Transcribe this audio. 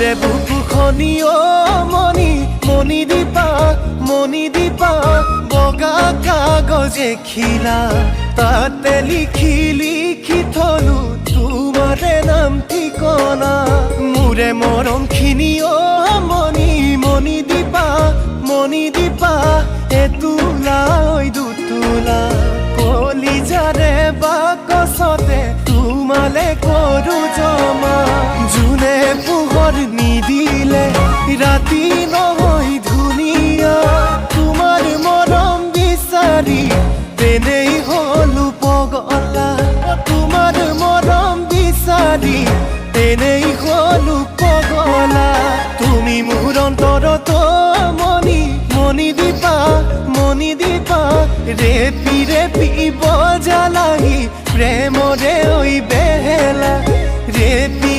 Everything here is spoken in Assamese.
মোৰে বুকুখনি মণি মণি দীপা বগা কাগজে খিলা তাতে লিখি থলো তোমাৰে নাম ঠিকনা মোৰে মৰমখিনি মণি দীপা এতোলা দুতোলা কলিজাৰে বাকচতে তোমালে কৰো জমা জোনে পোহৰ নিদিলে ৰাতি নহয় ধুনীয়া তোমাৰ মৰম বিচাৰি তেনেই হলো পগলা তোমাৰ মৰম বিচাৰি তেনেই হলো পগলা তুমি মোৰ অন্তৰত মণি দীপা ৰেপি বজালাহি প্ৰেমৰে ঐ বেহেলা ৰেপি